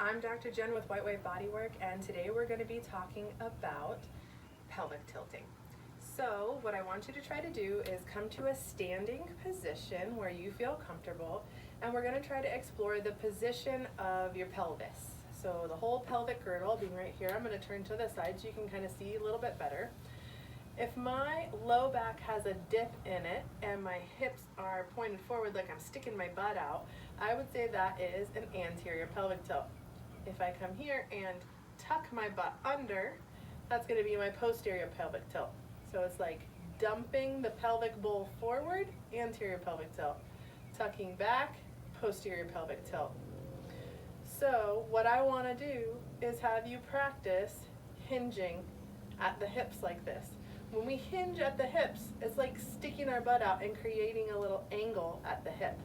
I'm Dr. Jen with White Wave Bodywork, and today we're going to be talking about pelvic tilting. So what I want you to try to do is come to a standing position where you feel comfortable, and we're going to try to explore the position of your pelvis. So the whole pelvic girdle being right here, I'm going to turn to the side so you can kind of see a little bit better. If my low back has a dip in it and my hips are pointed forward like I'm sticking my butt out, I would say that is an anterior pelvic tilt. If I come here and tuck my butt under, that's going to be my posterior pelvic tilt. So it's like dumping the pelvic bowl forward, anterior pelvic tilt. Tucking back, posterior pelvic tilt. So what I want to do is have you practice hinging at the hips like this. When we hinge at the hips, it's like sticking our butt out and creating a little angle at the hip.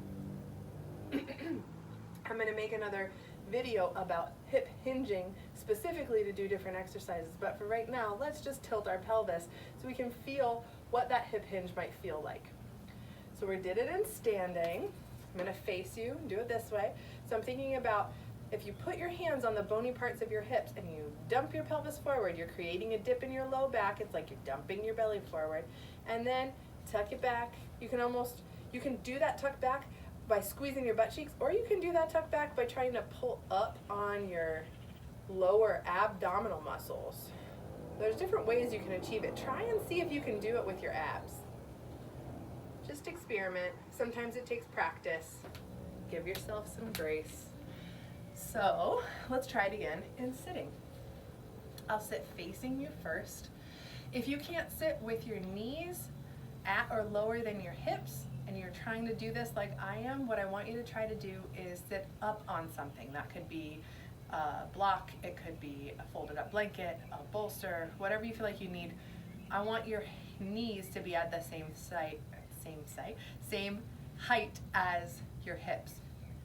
I'm going to make another video about hip hinging specifically to do different exercises, but for right now, let's just tilt our pelvis so we can feel what that hip hinge might feel like. So we did it in standing. I'm going to face you and do it this way. So I'm thinking about if you put your hands on the bony parts of your hips and you dump your pelvis forward, you're creating a dip in your low back. It's like you're dumping your belly forward. And then tuck it back. You can do that tuck back by squeezing your butt cheeks, or you can do that tuck back by trying to pull up on your lower abdominal muscles. There's different ways you can achieve it. Try and see if you can do it with your abs. Just experiment. Sometimes it takes practice. Give yourself some grace. So let's try it again in sitting. I'll sit facing you first. If you can't sit with your knees at or lower than your hips, and you're trying to do this like I am, what I want you to try to do is sit up on something. That could be a block, it could be a folded up blanket, a bolster, whatever you feel like you need. I want your knees to be at the same height as your hips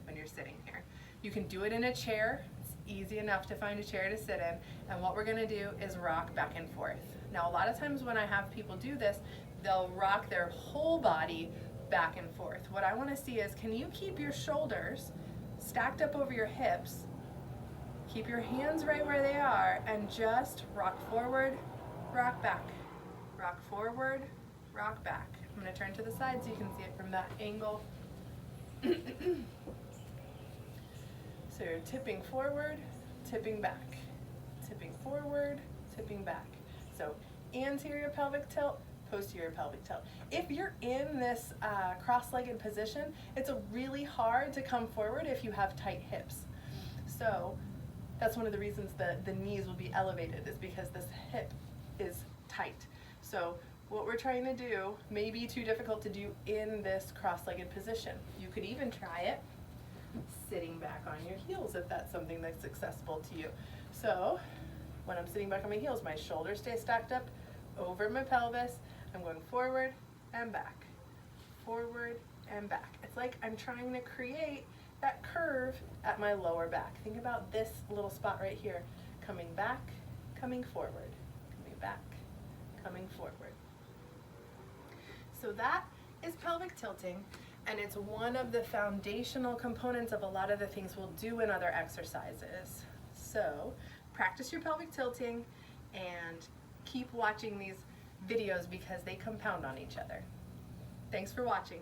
when you're sitting here. You can do it in a chair. It's easy enough to find a chair to sit in, and what we're gonna do is rock back and forth. Now a lot of times when I have people do this, they'll rock their whole body back and forth. What I want to see is, can you keep your shoulders stacked up over your hips, keep your hands right where they are, and just rock forward, rock back, rock forward, rock back. I'm going to turn to the side so you can see it from that angle. So you're tipping forward, tipping back, tipping forward, tipping back. So anterior pelvic tilt, posterior pelvic tilt. If you're in this cross-legged position, it's really hard to come forward if you have tight hips. So that's one of the reasons that the knees will be elevated, is because this hip is tight. So what we're trying to do may be too difficult to do in this cross-legged position. You could even try it sitting back on your heels if that's something that's accessible to you. So when I'm sitting back on my heels, my shoulders stay stacked up over my pelvis. I'm going forward and back, forward and back. It's like I'm trying to create that curve at my lower back. Think about this little spot right here, coming back, coming forward, coming back, coming forward. So that is pelvic tilting, and it's one of the foundational components of a lot of the things we'll do in other exercises. So practice your pelvic tilting and keep watching these videos because they compound on each other. Thanks for watching.